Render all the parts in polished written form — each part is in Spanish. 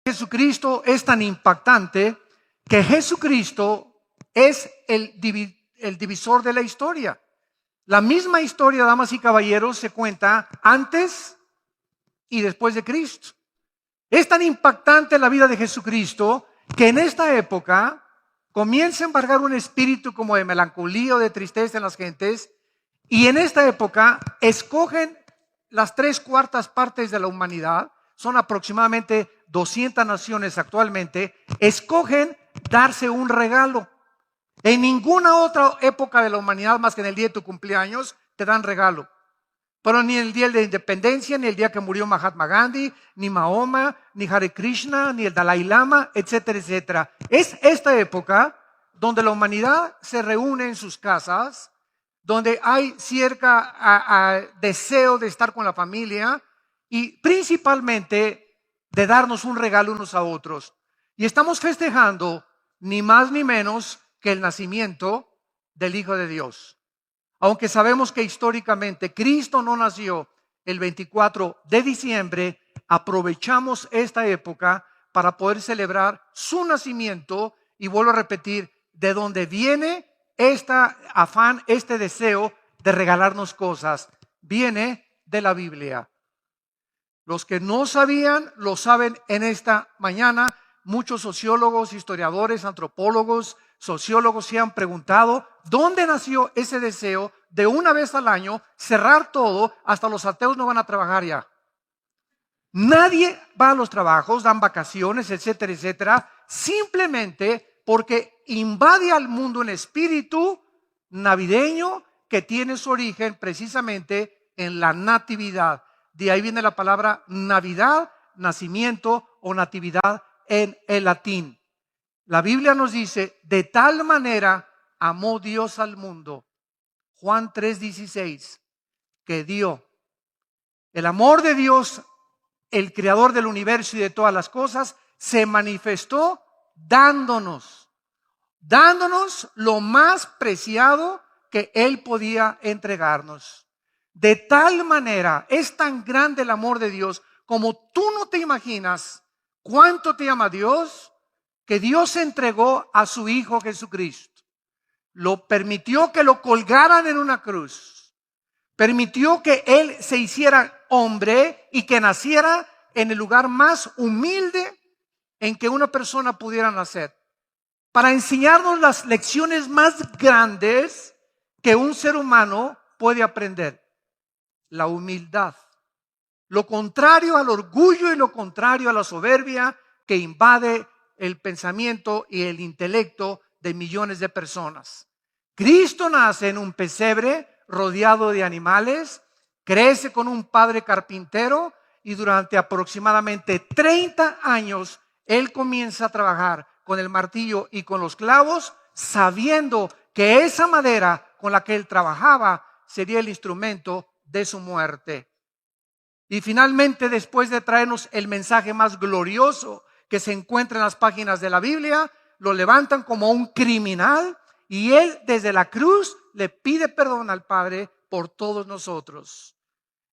Jesucristo es tan impactante que Jesucristo es el divisor de la historia. La misma historia, damas y caballeros, se cuenta antes y después de Cristo. Es tan impactante la vida de Jesucristo que en esta época comienza a embargar un espíritu como de melancolía o de tristeza en las gentes, y en esta época escogen las 3/4 partes de la humanidad, son aproximadamente 200 naciones actualmente, escogen darse un regalo. En ninguna otra época de la humanidad más que en el día de tu cumpleaños te dan regalo. Pero ni el día de la independencia, ni el día que murió Mahatma Gandhi, ni Mahoma, ni Hare Krishna, ni el Dalai Lama, etcétera, etcétera. Es esta época donde la humanidad se reúne en sus casas, donde hay cierto deseo de estar con la familia y principalmente de darnos un regalo unos a otros. Y estamos festejando ni más ni menos que el nacimiento del Hijo de Dios. Aunque sabemos que históricamente Cristo no nació el 24 de diciembre, aprovechamos esta época para poder celebrar su nacimiento y vuelvo a repetir, de dónde viene este afán, este deseo de regalarnos cosas, viene de la Biblia. Los que no sabían, lo saben en esta mañana. Muchos sociólogos, historiadores, antropólogos, sociólogos se han preguntado dónde nació ese deseo de una vez al año cerrar todo, hasta los ateos no van a trabajar ya. Nadie va a los trabajos, dan vacaciones, etcétera, etcétera, simplemente porque invade al mundo un espíritu navideño que tiene su origen precisamente en la natividad. De ahí viene la palabra Navidad, nacimiento o natividad en el latín. La Biblia nos dice, de tal manera amó Dios al mundo, Juan 3:16, que dio. El amor de Dios, el creador del universo y de todas las cosas, se manifestó dándonos lo más preciado que Él podía entregarnos. De tal manera, es tan grande el amor de Dios, como tú no te imaginas cuánto te ama Dios, que Dios entregó a su Hijo Jesucristo. Lo permitió que lo colgaran en una cruz. Permitió que Él se hiciera hombre y que naciera en el lugar más humilde en que una persona pudiera nacer, para enseñarnos las lecciones más grandes que un ser humano puede aprender. La humildad. Lo contrario al orgullo y lo contrario a la soberbia que invade el pensamiento y el intelecto de millones de personas. Cristo nace en un pesebre rodeado de animales, crece con un padre carpintero y durante aproximadamente 30 años Él comienza a trabajar con el martillo y con los clavos, sabiendo que esa madera con la que Él trabajaba sería el instrumento de su muerte. Y finalmente, después de traernos el mensaje más glorioso que se encuentra en las páginas de la Biblia, lo levantan como un criminal y Él desde la cruz le pide perdón al Padre por todos nosotros.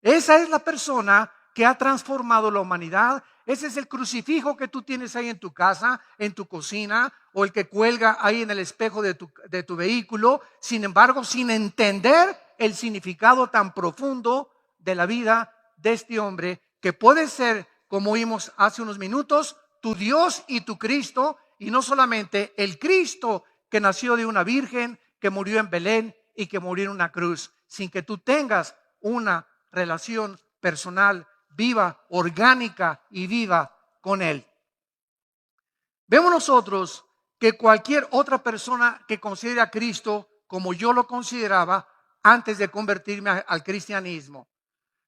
Esa es la persona que ha transformado la humanidad. Ese es el crucifijo que tú tienes ahí en tu casa, en tu cocina, o el que cuelga ahí en el espejo de tu vehículo. Sin embargo, sin entender el significado tan profundo de la vida de este hombre, que puede ser, como vimos hace unos minutos, tu Dios y tu Cristo, y no solamente el Cristo que nació de una virgen, que murió en Belén y que murió en una cruz, sin que tú tengas una relación personal, viva, orgánica y viva con Él. Vemos nosotros que cualquier otra persona que considere a Cristo como yo lo consideraba antes de convertirme al cristianismo.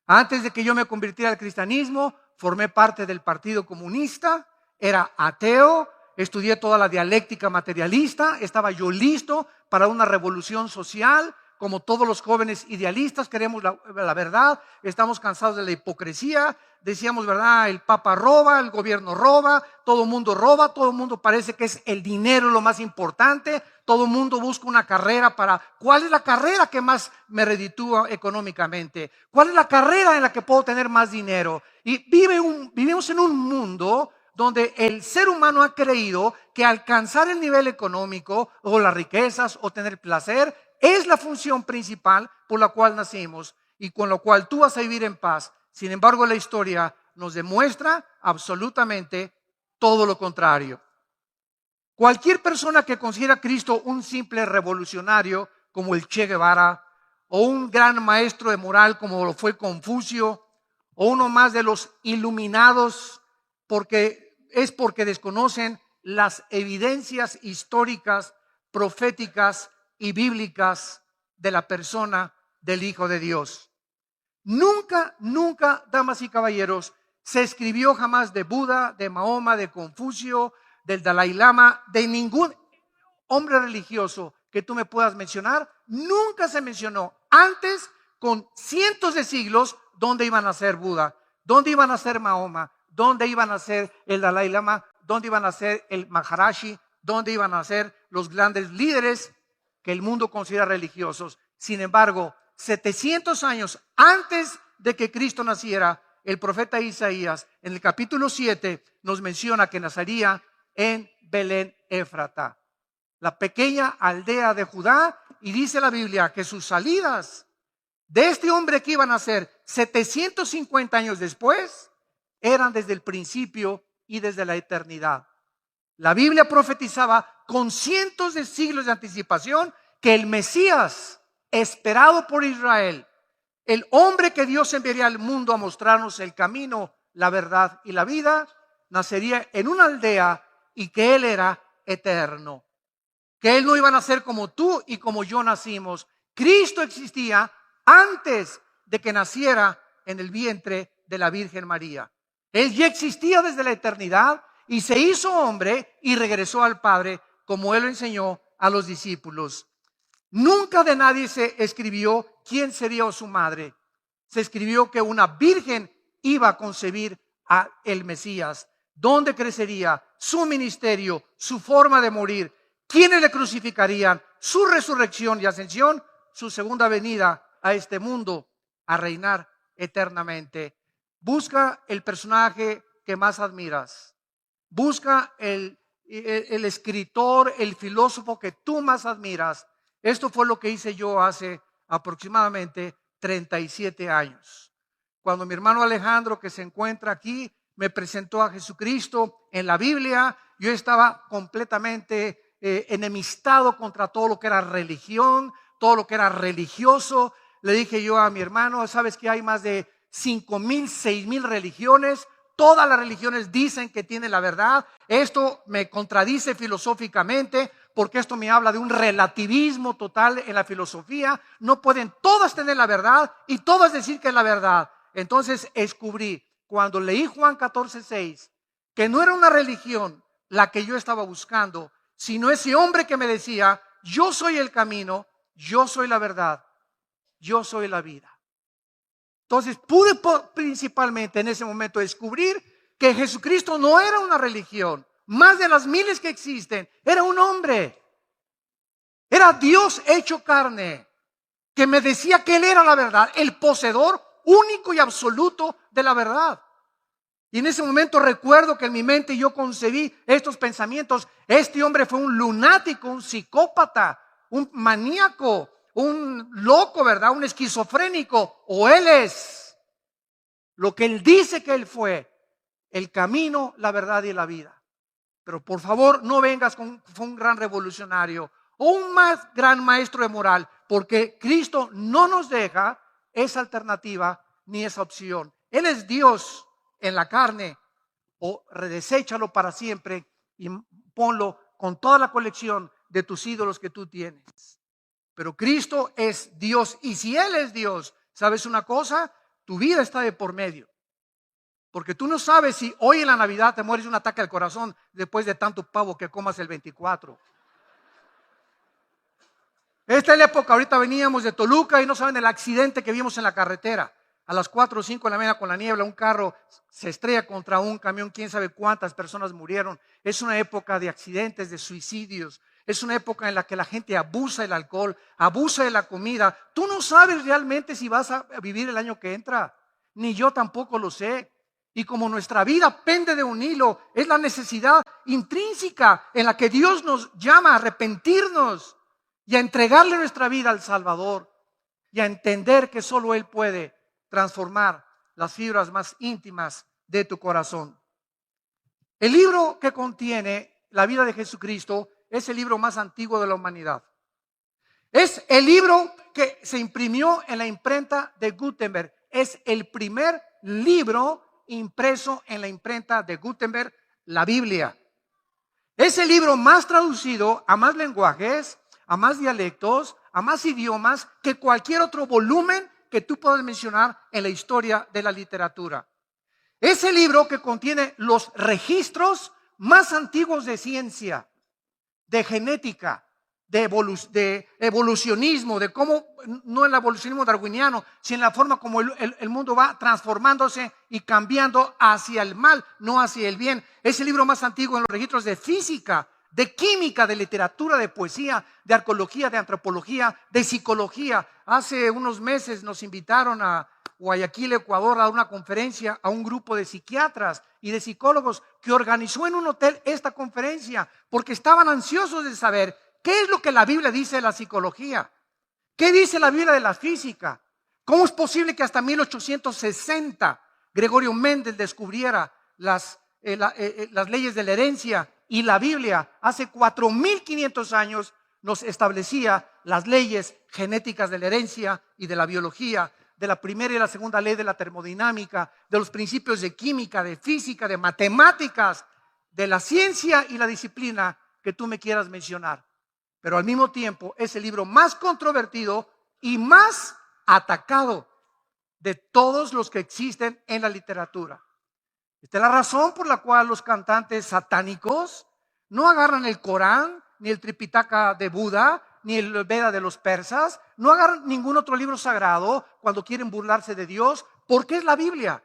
Antes de que yo me convirtiera al cristianismo, formé parte del Partido Comunista, era ateo, estudié toda la dialéctica materialista, estaba yo listo para una revolución social. Como todos los jóvenes idealistas, queremos la verdad, estamos cansados de la hipocresía. Decíamos, ¿verdad? El Papa roba, el gobierno roba, todo el mundo parece que es el dinero lo más importante, todo el mundo busca una carrera ¿cuál es la carrera que más me reditúa económicamente? ¿Cuál es la carrera en la que puedo tener más dinero? Y vivimos en un mundo donde el ser humano ha creído que alcanzar el nivel económico o las riquezas o tener placer es la función principal por la cual nacimos y con lo cual tú vas a vivir en paz. Sin embargo, la historia nos demuestra absolutamente todo lo contrario. Cualquier persona que considera a Cristo un simple revolucionario como el Che Guevara, o un gran maestro de moral como lo fue Confucio, o uno más de los iluminados, porque desconocen las evidencias históricas, proféticas y bíblicas de la persona del Hijo de Dios. Nunca, damas y caballeros, se escribió jamás de Buda, de Mahoma, de Confucio, del Dalai Lama, de ningún hombre religioso que tú me puedas mencionar. Nunca se mencionó antes, con cientos de siglos, dónde iban a ser Buda, dónde iban a ser Mahoma, dónde iban a ser el Dalai Lama, dónde iban a ser el Maharaji, dónde iban a ser los grandes líderes que el mundo considera religiosos. Sin embargo, 700 años antes de que Cristo naciera, el profeta Isaías en el capítulo 7 nos menciona que nacería en Belén Éfrata, la pequeña aldea de Judá, y dice la Biblia que sus salidas de este hombre que iban a ser 750 años después eran desde el principio y desde la eternidad. La Biblia profetizaba con cientos de siglos de anticipación que el Mesías esperado por Israel, el hombre que Dios enviaría al mundo a mostrarnos el camino, la verdad y la vida, nacería en una aldea y que Él era eterno. Que Él no iba a nacer como tú y como yo nacimos. Cristo existía antes de que naciera en el vientre de la Virgen María. Él ya existía desde la eternidad y se hizo hombre y regresó al Padre como Él lo enseñó a los discípulos. Nunca de nadie se escribió quién sería su madre. Se escribió que una virgen iba a concebir a el Mesías. ¿Dónde crecería? Su ministerio, su forma de morir, quiénes le crucificarían, su resurrección y ascensión, su segunda venida a este mundo a reinar eternamente. Busca el personaje que más admiras. Busca el escritor, el filósofo que tú más admiras. Esto fue lo que hice yo hace aproximadamente 37 años. Cuando mi hermano Alejandro, que se encuentra aquí, me presentó a Jesucristo en la Biblia, yo estaba completamente enemistado contra todo lo que era religión, todo lo que era religioso. Le dije yo a mi hermano, ¿sabes que hay más de 5,000, 6,000 religiones? Todas las religiones dicen que tienen la verdad. Esto me contradice filosóficamente, porque esto me habla de un relativismo total en la filosofía. No pueden todas tener la verdad y todas decir que es la verdad. Entonces descubrí, cuando leí Juan 14:6, que no era una religión la que yo estaba buscando, sino ese hombre que me decía, yo soy el camino, yo soy la verdad, yo soy la vida. Entonces pude principalmente en ese momento descubrir que Jesucristo no era una religión, más de las miles que existen, era un hombre. Era Dios hecho carne, que me decía que Él era la verdad, el poseedor único y absoluto de la verdad. Y en ese momento recuerdo que en mi mente yo concebí estos pensamientos. Este hombre fue un lunático, un psicópata, un maníaco, un loco, ¿verdad? Un esquizofrénico. O Él es lo que Él dice que Él fue, el camino, la verdad y la vida. Pero por favor no vengas con un gran revolucionario o un más gran maestro de moral, porque Cristo no nos deja esa alternativa ni esa opción. Él es Dios en la carne, o deséchalo para siempre y ponlo con toda la colección de tus ídolos que tú tienes. Pero Cristo es Dios, y si Él es Dios, ¿sabes una cosa? Tu vida está de por medio. Porque tú no sabes si hoy en la Navidad te mueres de un ataque al corazón después de tanto pavo que comas el 24. Esta es la época, ahorita veníamos de Toluca y no saben el accidente que vimos en la carretera. A las 4 o 5 de la mañana con la niebla, un carro se estrella contra un camión, quién sabe cuántas personas murieron. Es una época de accidentes, de suicidios. Es una época en la que la gente abusa del alcohol, abusa de la comida. Tú no sabes realmente si vas a vivir el año que entra, ni yo tampoco lo sé. Y como nuestra vida pende de un hilo, es la necesidad intrínseca en la que Dios nos llama a arrepentirnos y a entregarle nuestra vida al Salvador y a entender que solo Él puede transformar las fibras más íntimas de tu corazón. El libro que contiene la vida de Jesucristo es el libro más antiguo de la humanidad. Es el libro que se imprimió en la imprenta de Gutenberg. Es el primer libro impreso en la imprenta de Gutenberg, la Biblia. Es el libro más traducido a más lenguajes, a más dialectos, a más idiomas que cualquier otro volumen que tú puedas mencionar en la historia de la literatura. Es el libro que contiene los registros más antiguos de ciencia, de genética, de evolucionismo, de cómo, no el evolucionismo darwiniano, sino la forma como el mundo va transformándose y cambiando hacia el mal, no hacia el bien. Es el libro más antiguo en los registros de física, de química, de literatura, de poesía, de arqueología, de antropología, de psicología. Hace unos meses nos invitaron a Guayaquil, Ecuador, a dar una conferencia a un grupo de psiquiatras y de psicólogos que organizó en un hotel esta conferencia porque estaban ansiosos de saber qué es lo que la Biblia dice de la psicología, qué dice la Biblia de la física, cómo es posible que hasta 1860 Gregorio Mendel descubriera las leyes de la herencia y la Biblia hace 4500 años nos establecía las leyes genéticas de la herencia y de la biología, de la primera y la segunda ley de la termodinámica, de los principios de química, de física, de matemáticas, de la ciencia y la disciplina que tú me quieras mencionar. Pero al mismo tiempo es el libro más controvertido y más atacado de todos los que existen en la literatura. Esta es la razón por la cual los cantantes satánicos no agarran el Corán, ni el Tripitaka de Buda, ni el Veda de los persas, no agarran ningún otro libro sagrado cuando quieren burlarse de Dios. ¿Por qué es la Biblia?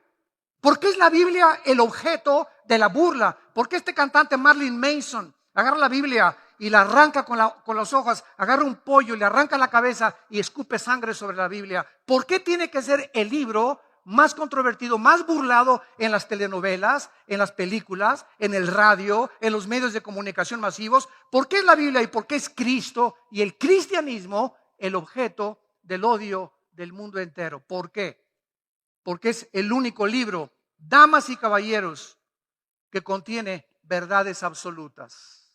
¿Por qué es la Biblia el objeto de la burla? ¿Por qué este cantante Marilyn Manson agarra la Biblia y la arranca con las hojas, agarra un pollo y le arranca la cabeza y escupe sangre sobre la Biblia? ¿Por qué tiene que ser el libro más controvertido, más burlado en las telenovelas, en las películas, en el radio, en los medios de comunicación masivos? ¿Por qué es la Biblia y por qué es Cristo y el cristianismo el objeto del odio del mundo entero? ¿Por qué? Porque es el único libro, damas y caballeros, que contiene verdades absolutas.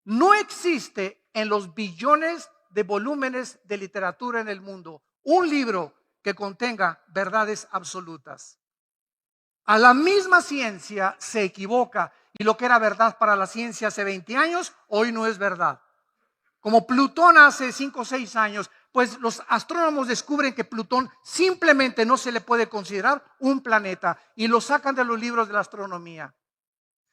No existe en los billones de volúmenes de literatura en el mundo un libro que contenga verdades absolutas. A la misma ciencia se equivoca y lo que era verdad para la ciencia hace 20 años, hoy no es verdad. Como Plutón hace 5 o 6 años, pues los astrónomos descubren que Plutón simplemente no se le puede considerar un planeta y lo sacan de los libros de la astronomía.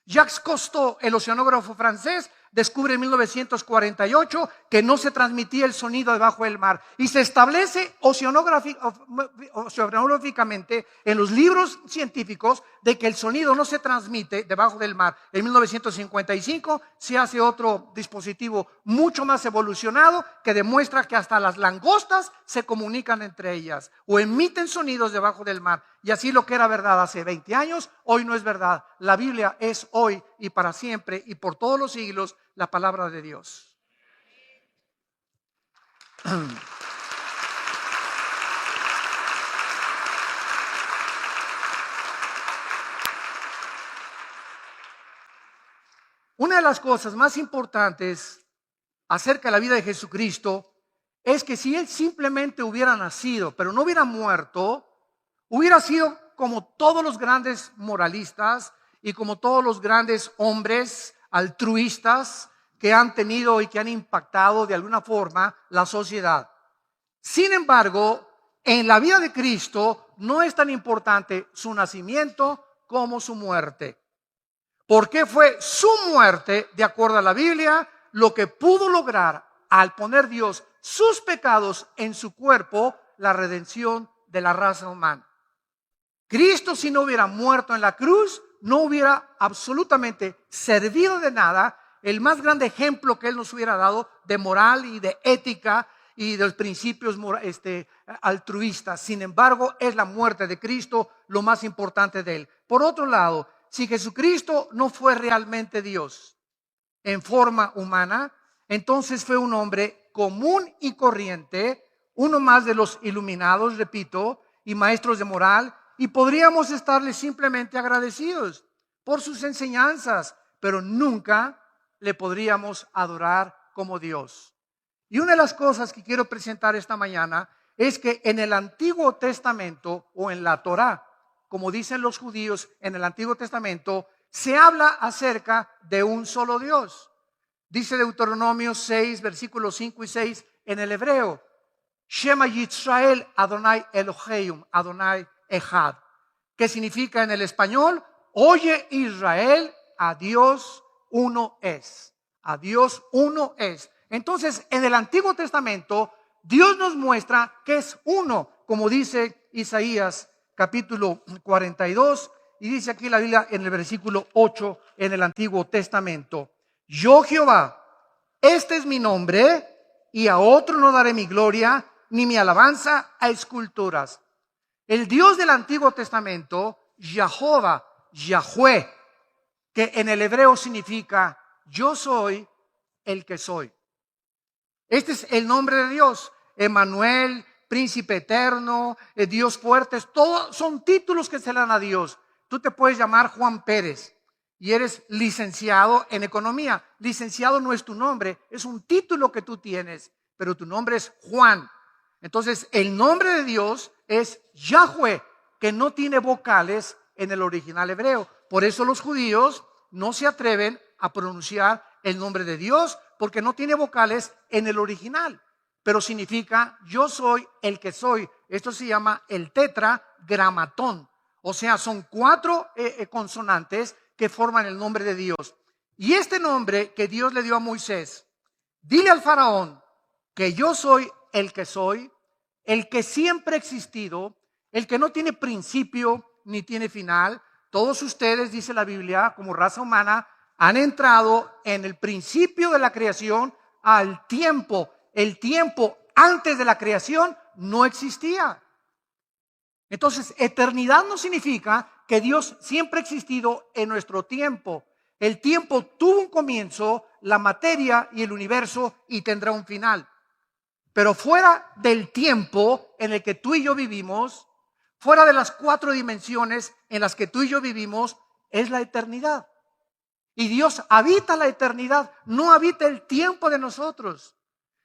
Jacques Cousteau, el oceanógrafo francés, descubre en 1948 que no se transmitía el sonido debajo del mar y se establece oceanográficamente en los libros científicos de que el sonido no se transmite debajo del mar. En 1955 se hace otro dispositivo mucho más evolucionado que demuestra que hasta las langostas se comunican entre ellas o emiten sonidos debajo del mar. Y así lo que era verdad hace 20 años, hoy no es verdad. La Biblia es hoy y para siempre y por todos los siglos la palabra de Dios. Una de las cosas más importantes acerca de la vida de Jesucristo es que si Él simplemente hubiera nacido, pero no hubiera muerto, hubiera sido como todos los grandes moralistas y como todos los grandes hombres altruistas que han tenido y que han impactado de alguna forma la sociedad. Sin embargo, en la vida de Cristo no es tan importante su nacimiento como su muerte. Porque fue su muerte, de acuerdo a la Biblia, lo que pudo lograr al poner Dios sus pecados en su cuerpo, la redención de la raza humana. Cristo, si no hubiera muerto en la cruz, no hubiera absolutamente servido de nada. El más grande ejemplo que Él nos hubiera dado de moral y de ética y de los principios altruistas. Sin embargo, es la muerte de Cristo lo más importante de él. Por otro lado, si Jesucristo no fue realmente Dios en forma humana, entonces fue un hombre común y corriente, uno más de los iluminados, repito, y maestros de moral, y podríamos estarle simplemente agradecidos por sus enseñanzas, pero nunca le podríamos adorar como Dios. Y una de las cosas que quiero presentar esta mañana es que en el Antiguo Testamento o en la Torá, como dicen los judíos en el Antiguo Testamento, se habla acerca de un solo Dios. Dice Deuteronomio 6, versículos 5 y 6 en el hebreo: Shema Yisrael Adonai Eloheim, Adonai Echad, que significa en el español: oye Israel, a Dios uno es. A Dios uno es. Entonces, en el Antiguo Testamento, Dios nos muestra que es uno, como dice Isaías capítulo 42, y dice aquí la Biblia en el versículo 8 en el Antiguo Testamento: yo Jehová, este es mi nombre, y a otro no daré mi gloria, ni mi alabanza a esculturas. El Dios del Antiguo Testamento, Jehová, Yahweh, que en el hebreo significa yo soy el que soy. Este es el nombre de Dios: Emmanuel, príncipe eterno, Dios fuerte. Todos son títulos que se le dan a Dios. Tú te puedes llamar Juan Pérez y eres licenciado en economía. Licenciado no es tu nombre, es un título que tú tienes, pero tu nombre es Juan. Entonces, el nombre de Dios es Yahweh, que no tiene vocales en el original hebreo. Por eso los judíos no se atreven a pronunciar el nombre de Dios, porque no tiene vocales en el original, pero significa yo soy el que soy. Esto se llama el tetragramatón, o sea, son 4 consonantes que forman el nombre de Dios. Y este nombre que Dios le dio a Moisés: dile al faraón que yo soy el que siempre ha existido, el que no tiene principio ni tiene final. Todos ustedes, dice la Biblia, como raza humana, han entrado en el principio de la creación al tiempo. El tiempo antes de la creación no existía. Entonces, eternidad no significa que Dios siempre ha existido en nuestro tiempo. El tiempo tuvo un comienzo, la materia y el universo, y tendrá un final. Pero fuera del tiempo en el que tú y yo vivimos, fuera de las 4 dimensiones en las que tú y yo vivimos, es la eternidad. Y Dios habita la eternidad, no habita el tiempo de nosotros.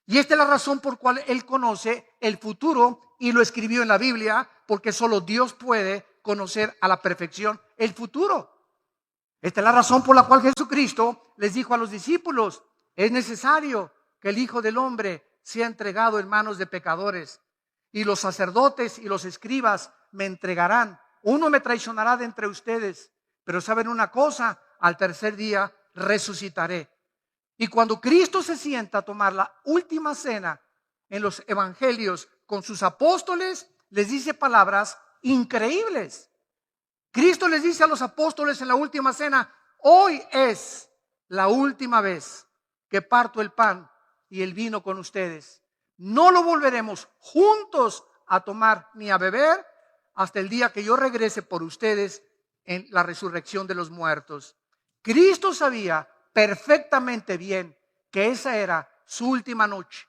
Y esta es la razón por cual Él conoce el futuro y lo escribió en la Biblia, porque solo Dios puede conocer a la perfección el futuro. Esta es la razón por la cual Jesucristo les dijo a los discípulos: es necesario que el Hijo del Hombre sea entregado en manos de pecadores, y los sacerdotes y los escribas me entregarán. Uno me traicionará de entre ustedes, pero saben una cosa: al tercer día resucitaré. Y cuando Cristo se sienta a tomar la última cena en los evangelios con sus apóstoles, les dice palabras increíbles. Cristo les dice a los apóstoles en la última cena: hoy es la última vez que parto el pan y el vino con ustedes. No lo volveremos juntos a tomar ni a beber hasta el día que yo regrese por ustedes en la resurrección de los muertos. Cristo sabía perfectamente bien que esa era su última noche.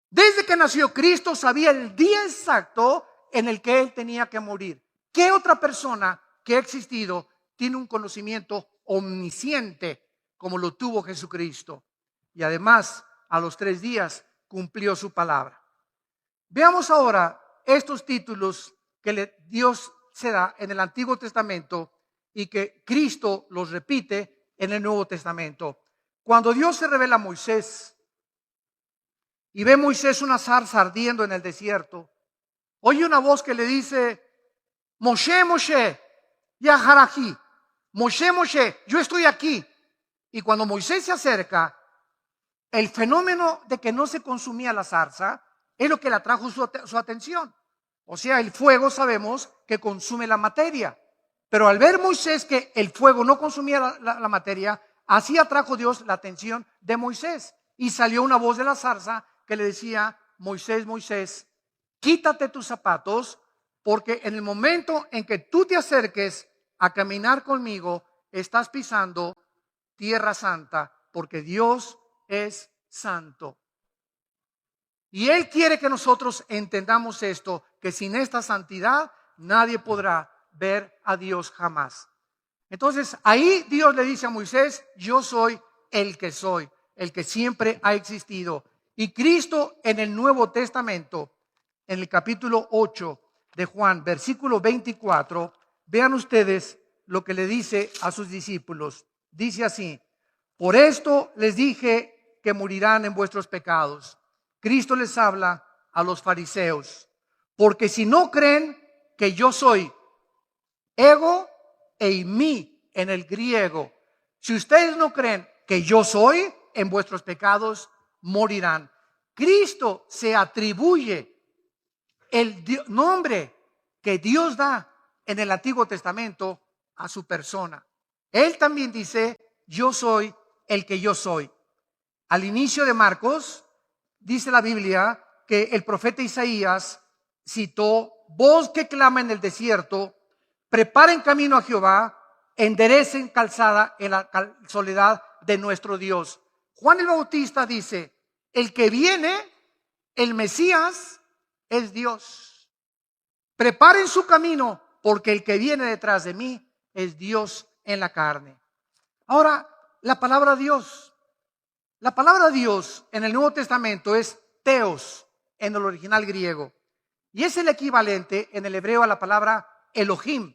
Desde que nació Cristo sabía el día exacto en el que Él tenía que morir. ¿Qué otra persona que ha existido tiene un conocimiento omnisciente como lo tuvo Jesucristo? Y además, a los 3 días cumplió su palabra. Veamos ahora estos títulos que Dios se da en el Antiguo Testamento y que Cristo los repite en el Nuevo Testamento. Cuando Dios se revela a Moisés y ve a Moisés una zarza ardiendo en el desierto, oye una voz que le dice: Moshe, Moshe, Yaharají, Moshe, Moshe, yo estoy aquí. Y cuando Moisés se acerca, el fenómeno de que no se consumía la zarza es lo que le atrajo su atención. O sea, el fuego sabemos que consume la materia. Pero al ver Moisés que el fuego no consumía la materia, así atrajo Dios la atención de Moisés. Y salió una voz de la zarza que le decía: Moisés, Moisés, quítate tus zapatos, porque en el momento en que tú te acerques a caminar conmigo, estás pisando tierra santa, porque Dios es santo. Y Él quiere que nosotros entendamos esto, que sin esta santidad nadie podrá ver a Dios jamás. Entonces ahí Dios le dice a Moisés: yo soy, el que siempre ha existido. Y Cristo en el Nuevo Testamento, en el capítulo 8 de Juan, versículo 24, vean ustedes lo que le dice a sus discípulos. Dice así: por esto les dije que morirán en vuestros pecados. Cristo les habla a los fariseos, porque si no creen que yo soy, ego e mí en el griego, si ustedes no creen que yo soy, en vuestros pecados morirán. Cristo se atribuye el nombre que Dios da en el Antiguo Testamento a su persona. Él también dice: yo soy el que yo soy. Al inicio de Marcos, dice la Biblia que el profeta Isaías citó: voz que clama en el desierto, preparen camino a Jehová, enderecen calzada en la soledad de nuestro Dios. Juan el Bautista dice: el que viene, el Mesías, es Dios. Preparen su camino, porque el que viene detrás de mí es Dios en la carne. Ahora, la palabra Dios. La palabra Dios en el Nuevo Testamento es Theos en el original griego, y es el equivalente en el hebreo a la palabra Elohim.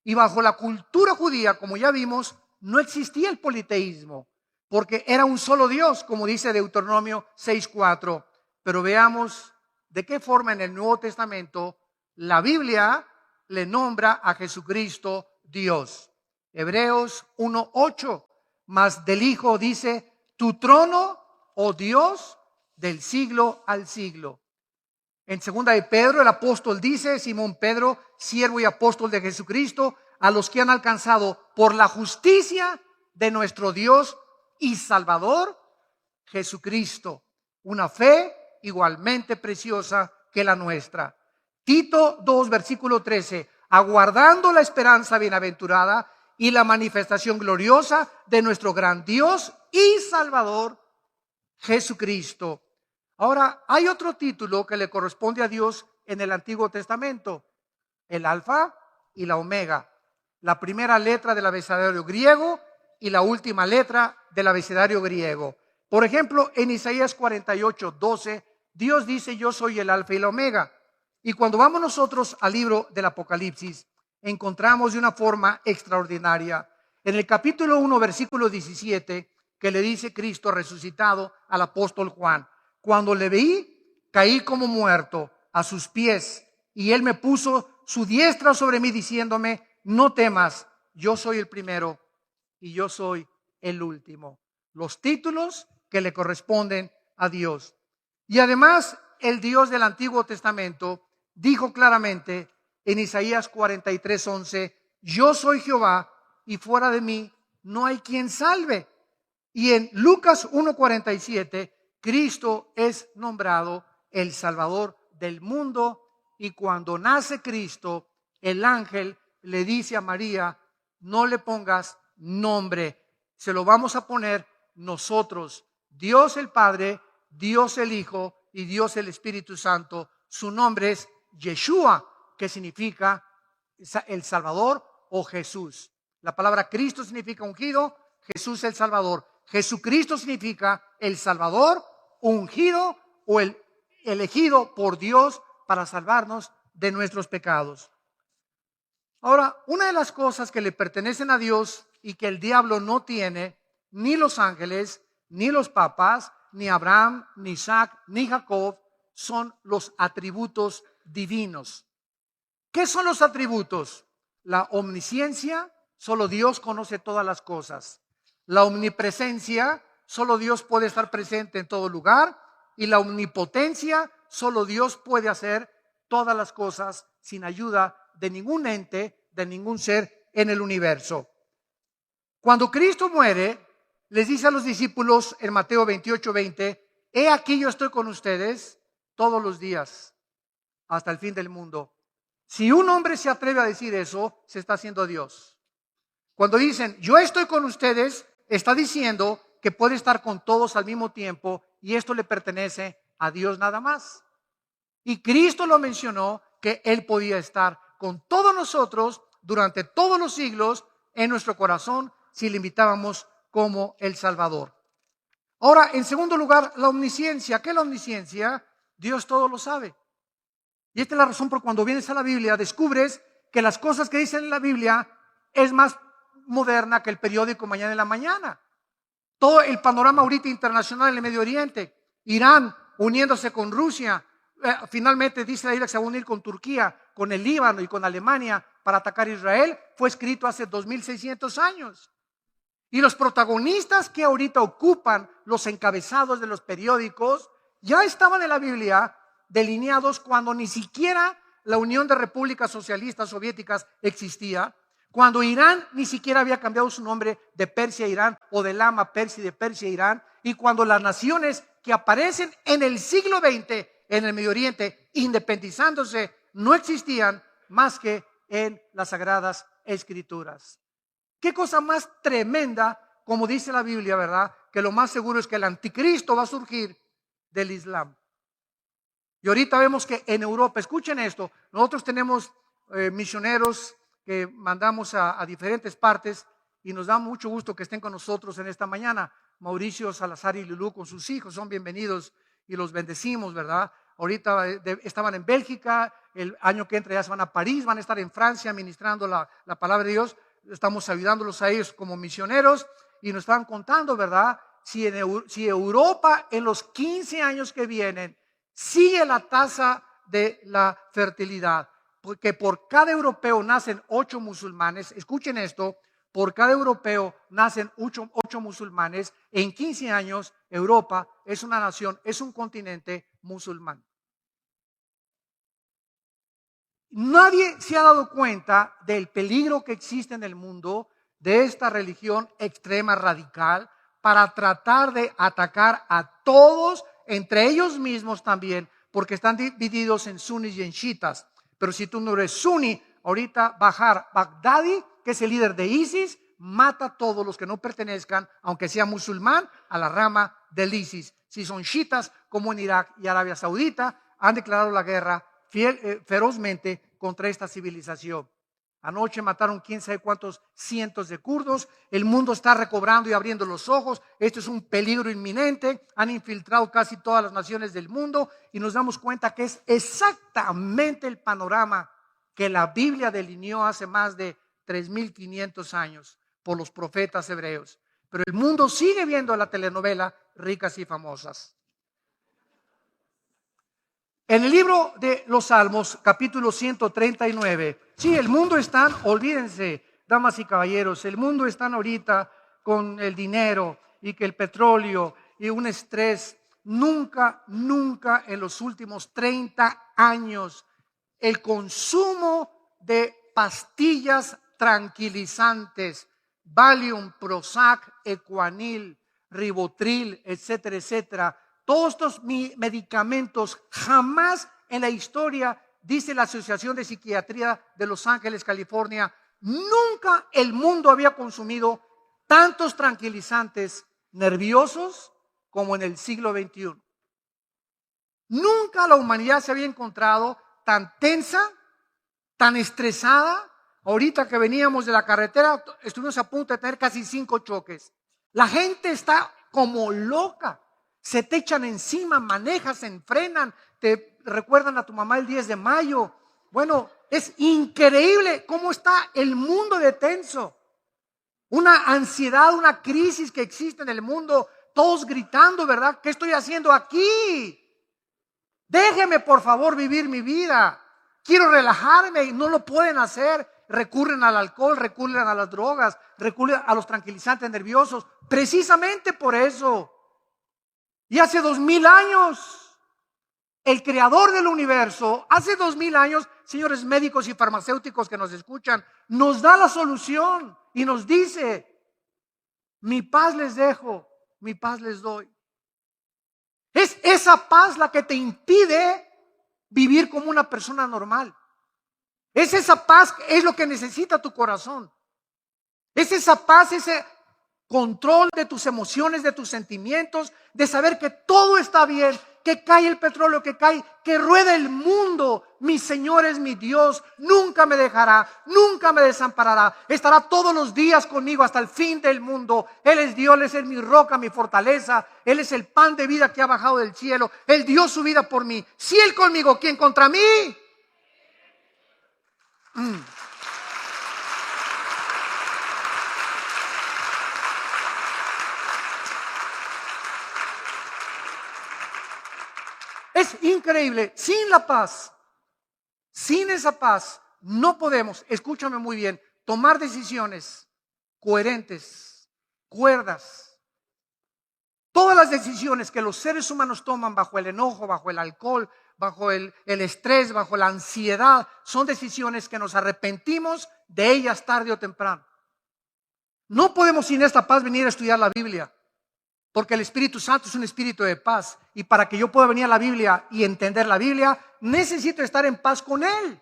Y bajo la cultura judía, como ya vimos, no existía el politeísmo, porque era un solo Dios, como dice Deuteronomio 6:4. Pero veamos de qué forma en el Nuevo Testamento la Biblia le nombra a Jesucristo Dios. Hebreos 1:8, mas del Hijo dice: tu trono, oh Dios, del siglo al siglo. En segunda de Pedro, el apóstol dice: Simón Pedro, siervo y apóstol de Jesucristo, a los que han alcanzado por la justicia de nuestro Dios y Salvador Jesucristo, una fe igualmente preciosa que la nuestra. Tito 2, versículo 13, aguardando la esperanza bienaventurada y la manifestación gloriosa de nuestro gran Dios y Salvador Jesucristo. Ahora, hay otro título que le corresponde a Dios en el Antiguo Testamento: el Alfa y la Omega, la primera letra del abecedario griego y la última letra del abecedario griego. Por ejemplo, en Isaías 48:12, Dios dice: yo soy el Alfa y la Omega. Y cuando vamos nosotros al libro del Apocalipsis, encontramos de una forma extraordinaria, en el capítulo 1, versículo 17, que le dice Cristo resucitado al apóstol Juan: cuando le vi, caí como muerto a sus pies, y él me puso su diestra sobre mí, diciéndome: no temas, yo soy el primero y yo soy el último. Los títulos que le corresponden a Dios. Y además, el Dios del Antiguo Testamento dijo claramente en Isaías 43:11: yo soy Jehová, y fuera de mí no hay quien salve. Y en Lucas 1:47, Cristo es nombrado el Salvador del mundo. Y cuando nace Cristo, el ángel le dice a María: no le pongas nombre, se lo vamos a poner nosotros, Dios el Padre, Dios el Hijo y Dios el Espíritu Santo. Su nombre es Yeshua, que significa el Salvador o Jesús. La palabra Cristo significa ungido, Jesús el Salvador. Jesucristo significa el Salvador, ungido o el elegido por Dios para salvarnos de nuestros pecados. Ahora, una de las cosas que le pertenecen a Dios y que el diablo no tiene, ni los ángeles, ni los papas, ni Abraham, ni Isaac, ni Jacob, son los atributos divinos. ¿Qué son los atributos? La omnisciencia, solo Dios conoce todas las cosas. La omnipresencia, solo Dios puede estar presente en todo lugar. Y la omnipotencia, solo Dios puede hacer todas las cosas sin ayuda de ningún ente, de ningún ser en el universo. Cuando Cristo muere, les dice a los discípulos en Mateo 28:20 he aquí yo estoy con ustedes todos los días hasta el fin del mundo. Si un hombre se atreve a decir eso, se está haciendo Dios. Cuando dicen, yo estoy con ustedes, está diciendo que puede estar con todos al mismo tiempo y esto le pertenece a Dios nada más. Y Cristo lo mencionó, que Él podía estar con todos nosotros durante todos los siglos en nuestro corazón si le invitábamos como el Salvador. Ahora, en segundo lugar, la omnisciencia. ¿Qué es la omnisciencia? Dios todo lo sabe. Y esta es la razón por cuando vienes a la Biblia, descubres que las cosas que dicen en la Biblia es más moderna que el periódico Mañana en la Mañana. Todo el panorama ahorita internacional en el Medio Oriente, Irán uniéndose con Rusia, finalmente dice la Biblia que se va a unir con Turquía, con el Líbano y con Alemania para atacar a Israel, fue escrito hace 2600 años. Y los protagonistas que ahorita ocupan los encabezados de los periódicos ya estaban en la Biblia delineados cuando ni siquiera la Unión de Repúblicas Socialistas Soviéticas existía, cuando Irán ni siquiera había cambiado su nombre de Persia a Irán o de Lama Persia y de Persia a Irán, y cuando las naciones que aparecen en el siglo XX en el Medio Oriente independizándose no existían más que en las Sagradas Escrituras. Qué cosa más tremenda, como dice la Biblia, ¿verdad? Que lo más seguro es que el anticristo va a surgir del Islam. Y ahorita vemos que en Europa, escuchen esto, nosotros tenemos misioneros que mandamos a diferentes partes y nos da mucho gusto que estén con nosotros en esta mañana. Mauricio, Salazar y Lulú con sus hijos son bienvenidos y los bendecimos, ¿verdad? Ahorita estaban en Bélgica, el año que entra ya se van a París, van a estar en Francia ministrando la palabra de Dios. Estamos ayudándolos a ellos como misioneros y nos estaban contando, ¿verdad? Si Europa en los 15 años que vienen sigue la tasa de la fertilidad, porque por cada europeo nacen 8 musulmanes, escuchen esto, por cada europeo nacen 8 musulmanes, en 15 años Europa es una nación, es un continente musulmán. Nadie se ha dado cuenta del peligro que existe en el mundo de esta religión extrema radical para tratar de atacar a todos, entre ellos mismos también, porque están divididos en sunis y en chiitas. Pero si tú no eres suní, ahorita Bahar Baghdadi, que es el líder de ISIS, mata a todos los que no pertenezcan, aunque sea musulmán, a la rama del ISIS. Si son chiitas, como en Irak y Arabia Saudita, han declarado la guerra ferozmente contra esta civilización. Anoche mataron quién sabe cuántos cientos de kurdos. El mundo está recobrando y abriendo los ojos. Esto es un peligro inminente. Han infiltrado casi todas las naciones del mundo y nos damos cuenta que es exactamente el panorama que la Biblia delineó hace más de 3500 años por los profetas hebreos. Pero el mundo sigue viendo la telenovela Ricas y Famosas. En el libro de los Salmos, capítulo 139, sí, el mundo está, olvídense, damas y caballeros, el mundo está ahorita con el dinero y que el petróleo y un estrés. Nunca en los últimos 30 años el consumo de pastillas tranquilizantes, Valium, Prozac, Equanil, Ribotril, etcétera, etcétera, todos estos medicamentos jamás en la historia, dice la Asociación de Psiquiatría de Los Ángeles, California, nunca el mundo había consumido tantos tranquilizantes nerviosos como en el siglo XXI. Nunca la humanidad se había encontrado tan tensa, tan estresada. Ahorita que veníamos de la carretera, estuvimos a punto de tener casi 5 choques. La gente está como loca. Se te echan encima, manejas, se enfrenan, te recuerdan a tu mamá el 10 de mayo. Bueno, es increíble cómo está el mundo de tenso. Una ansiedad, una crisis que existe en el mundo, todos gritando, ¿verdad? ¿Qué estoy haciendo aquí? Déjeme por favor vivir mi vida. Quiero relajarme y no lo pueden hacer. Recurren al alcohol, recurren a las drogas, recurren a los tranquilizantes nerviosos, precisamente por eso. Y hace 2000 años, el creador del universo, hace 2000 años, señores médicos y farmacéuticos que nos escuchan, nos da la solución y nos dice, mi paz les dejo, mi paz les doy. Es esa paz la que te impide vivir como una persona normal. Es esa paz, es lo que necesita tu corazón. Es esa paz, ese control de tus emociones, de tus sentimientos, de saber que todo está bien, que cae el petróleo, que cae, que rueda el mundo. Mi Señor es mi Dios, nunca me dejará, nunca me desamparará. Estará todos los días conmigo hasta el fin del mundo. Él es Dios, Él es mi roca, mi fortaleza. Él es el pan de vida que ha bajado del cielo. Él dio su vida por mí. Si Él conmigo, ¿quién contra mí? Es increíble. Sin la paz, sin esa paz, no podemos, escúchame muy bien, tomar decisiones coherentes, cuerdas. Todas las decisiones que los seres humanos toman bajo el enojo, bajo el alcohol, bajo el estrés, bajo la ansiedad, son decisiones que nos arrepentimos de ellas tarde o temprano. No podemos sin esta paz venir a estudiar la Biblia. Porque el Espíritu Santo es un espíritu de paz. Y para que yo pueda venir a la Biblia y entender la Biblia, necesito estar en paz con Él.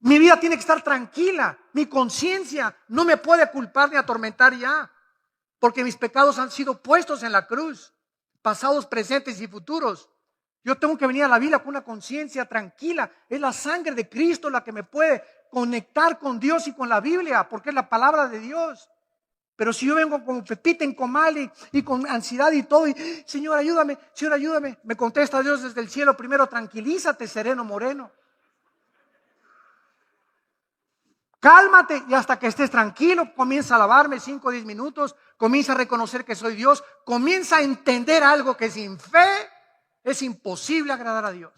Mi vida tiene que estar tranquila. Mi conciencia no me puede culpar ni atormentar ya. Porque mis pecados han sido puestos en la cruz. Pasados, presentes y futuros. Yo tengo que venir a la Biblia con una conciencia tranquila. Es la sangre de Cristo la que me puede conectar con Dios y con la Biblia. Porque es la palabra de Dios. Pero si yo vengo con pepita en comal y con ansiedad y todo, y Señor, ayúdame, me contesta Dios desde el cielo: primero tranquilízate, sereno moreno. Cálmate y hasta que estés tranquilo, comienza a alabarme 5 o 10 minutos, comienza a reconocer que soy Dios, comienza a entender algo que sin fe es imposible agradar a Dios.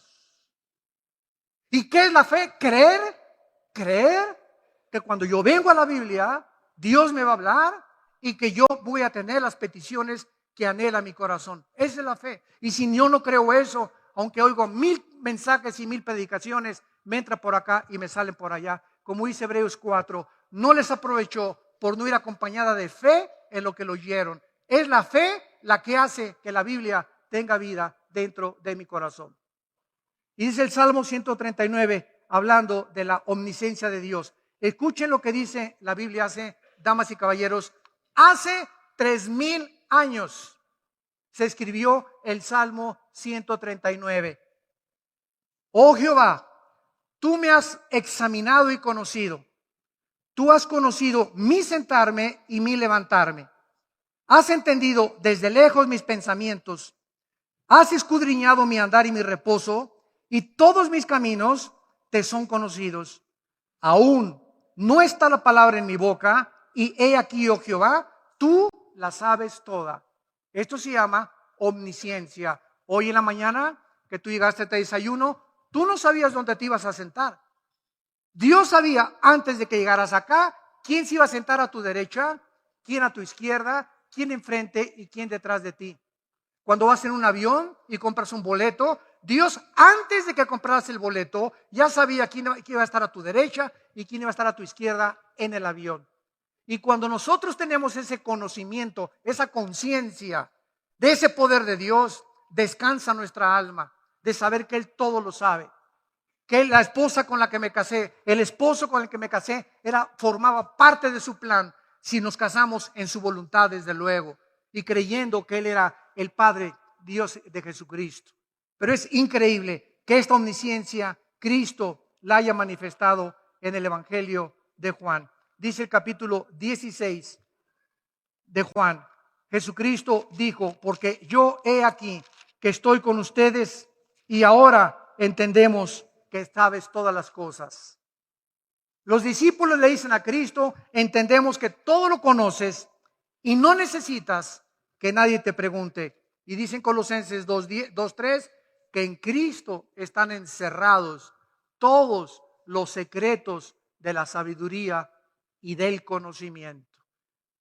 ¿Y qué es la fe? Creer que cuando yo vengo a la Biblia, Dios me va a hablar y que yo voy a tener las peticiones que anhela mi corazón. Esa es la fe. Y si yo no creo eso, aunque oigo 1000 mensajes y 1000 predicaciones, me entra por acá y me salen por allá. Como dice Hebreos 4, no les aprovechó por no ir acompañada de fe en lo que lo oyeron. Es la fe la que hace que la Biblia tenga vida dentro de mi corazón. Y dice el Salmo 139, hablando de la omnisciencia de Dios. Escuchen lo que dice la Biblia, damas y caballeros. Hace 3000 años se escribió el Salmo 139. Oh Jehová, tú me has examinado y conocido. Tú has conocido mi sentarme y mi levantarme. Has entendido desde lejos mis pensamientos. Has escudriñado mi andar y mi reposo, y todos mis caminos te son conocidos. Aún no está la palabra en mi boca, y he aquí, oh Jehová, tú la sabes toda. Esto se llama omnisciencia. Hoy en la mañana que tú llegaste a este desayuno, tú no sabías dónde te ibas a sentar. Dios sabía antes de que llegaras acá quién se iba a sentar a tu derecha, quién a tu izquierda, quién enfrente y quién detrás de ti. Cuando vas en un avión y compras un boleto, Dios antes de que compraras el boleto ya sabía quién iba a estar a tu derecha y quién iba a estar a tu izquierda en el avión. Y cuando nosotros tenemos ese conocimiento, esa conciencia de ese poder de Dios, descansa nuestra alma de saber que Él todo lo sabe. Que la esposa con la que me casé, el esposo con el que me casé, formaba parte de su plan si nos casamos en su voluntad, desde luego, y creyendo que Él era el Padre Dios de Jesucristo. Pero es increíble que esta omnisciencia Cristo la haya manifestado en el Evangelio de Juan. Dice el capítulo 16 de Juan: Jesucristo dijo: porque yo he aquí que estoy con ustedes y ahora entendemos que sabes todas las cosas. Los discípulos le dicen a Cristo: entendemos que todo lo conoces y no necesitas que nadie te pregunte. Y dicen Colosenses 2:3 que en Cristo están encerrados todos los secretos de la sabiduría y del conocimiento.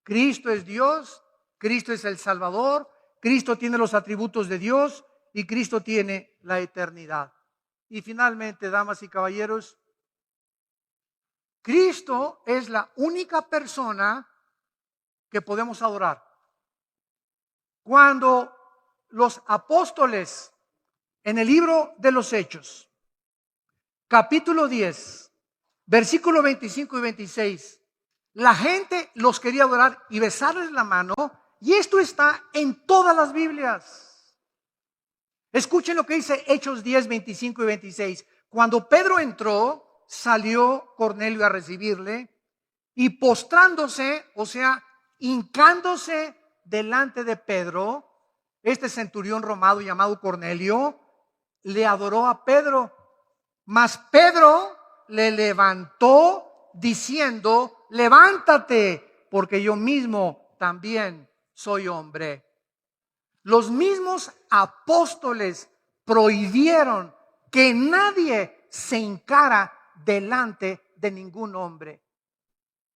Cristo es Dios, Cristo es el Salvador, Cristo tiene los atributos de Dios y Cristo tiene la eternidad. Y finalmente, damas y caballeros, Cristo es la única persona que podemos adorar. Cuando los apóstoles en el libro de los Hechos, capítulo 10, versículo 25 y 26, la gente los quería adorar y besarles la mano, y esto está en todas las Biblias. Escuchen lo que dice Hechos 10, 25 y 26. Cuando Pedro entró, salió Cornelio a recibirle y postrándose, o sea, hincándose delante de Pedro, este centurión romano llamado Cornelio, le adoró a Pedro. Mas Pedro le levantó diciendo: levántate, porque yo mismo también soy hombre. Los mismos apóstoles prohibieron que nadie se hincara delante de ningún hombre,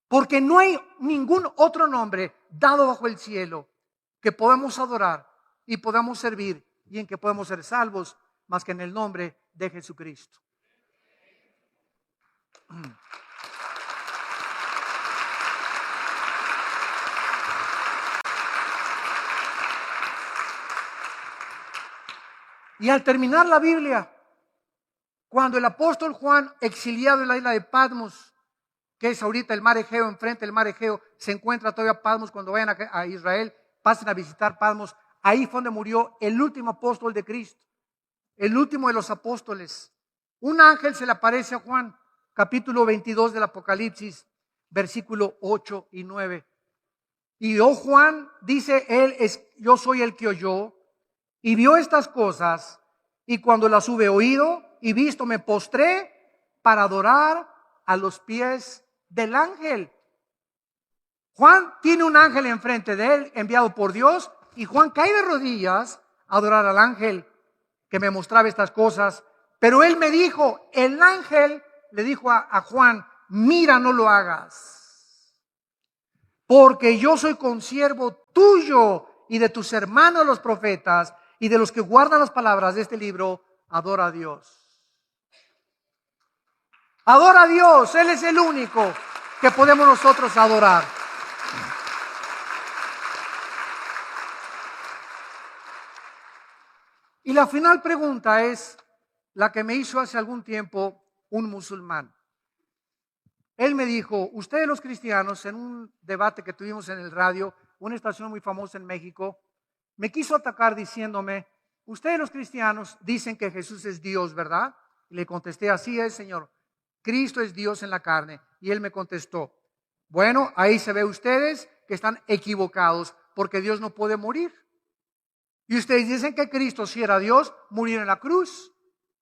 porque no hay ningún otro nombre dado bajo el cielo que podamos adorar y podamos servir y en que podemos ser salvos, más que en el nombre de Jesucristo. Y al terminar la Biblia, cuando el apóstol Juan, exiliado en la isla de Patmos, que es ahorita el mar Egeo, enfrente del mar Egeo, se encuentra todavía Patmos. Cuando vayan a Israel, pasen a visitar Patmos. Ahí fue donde murió el último apóstol de Cristo, el último de los apóstoles. Un ángel se le aparece a Juan, capítulo 22 del Apocalipsis, versículo 8 y 9. Y Juan, dice él, yo soy el que oyó y vio estas cosas, y cuando las hube oído y visto, me postré para adorar a los pies del ángel. Juan tiene un ángel enfrente de él, enviado por Dios, y Juan cae de rodillas a adorar al ángel que me mostraba estas cosas. Pero él me dijo, el ángel le dijo a Juan: mira, no lo hagas, porque yo soy consiervo tuyo y de tus hermanos los profetas y de los que guardan las palabras de este libro. Adora a Dios. Adora a Dios, Él es el único que podemos nosotros adorar. Y la final pregunta es la que me hizo hace algún tiempo un musulmán. Él me dijo: ustedes los cristianos, en un debate que tuvimos en el radio, una estación muy famosa en México, me quiso atacar diciéndome: ustedes los cristianos dicen que Jesús es Dios, ¿verdad? Y le contesté: así es, Señor, Cristo es Dios en la carne. Y él me contestó: bueno, ahí se ve ustedes que están equivocados, porque Dios no puede morir. Y ustedes dicen que Cristo, si era Dios, murió en la cruz.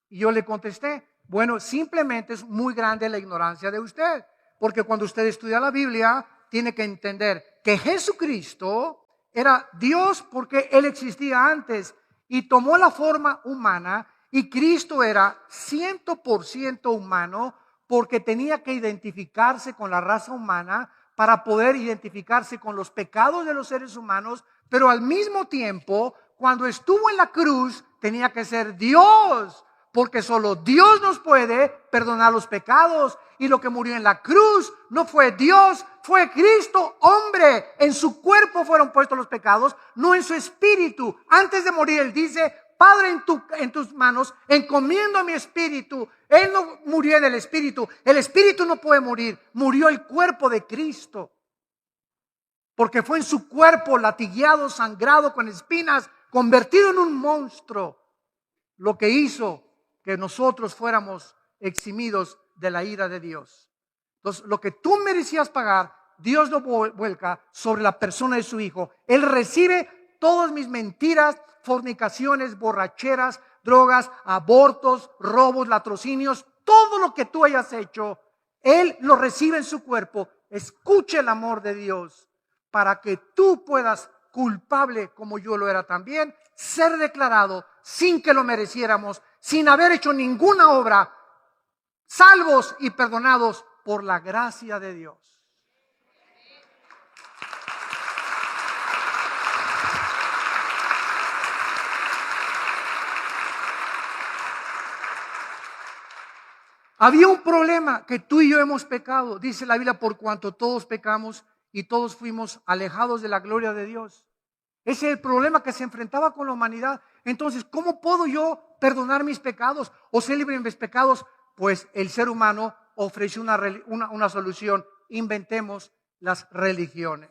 Y yo le contesté: bueno, simplemente es muy grande la ignorancia de usted, porque cuando usted estudia la Biblia, tiene que entender que Jesucristo era Dios porque Él existía antes y tomó la forma humana, y Cristo era 100% humano porque tenía que identificarse con la raza humana para poder identificarse con los pecados de los seres humanos, pero al mismo tiempo, cuando estuvo en la cruz, tenía que ser Dios, porque solo Dios nos puede perdonar los pecados. Y lo que murió en la cruz no fue Dios, fue Cristo, hombre. En su cuerpo fueron puestos los pecados, no en su espíritu. Antes de morir, Él dice: Padre, en tus manos encomiendo mi espíritu. Él no murió en el espíritu no puede morir, murió el cuerpo de Cristo, porque fue en su cuerpo latigueado, sangrado, con espinas, convertido en un monstruo, lo que hizo que nosotros fuéramos eximidos de la ira de Dios. Entonces, lo que tú merecías pagar, Dios lo vuelca sobre la persona de su Hijo. Él recibe todas mis mentiras, fornicaciones, borracheras, drogas, abortos, robos, latrocinios, todo lo que tú hayas hecho, Él lo recibe en su cuerpo. Escuche el amor de Dios para que tú puedas, culpable como yo lo era también, ser declarado sin que lo mereciéramos, sin haber hecho ninguna obra, salvos y perdonados por la gracia de Dios. Había un problema, que tú y yo hemos pecado. Dice la Biblia: por cuanto todos pecamos y todos fuimos alejados de la gloria de Dios. Ese es el problema que se enfrentaba con la humanidad. Entonces, ¿cómo puedo yo perdonar mis pecados o ser libre de mis pecados? Pues el ser humano ofreció una solución. Inventemos las religiones.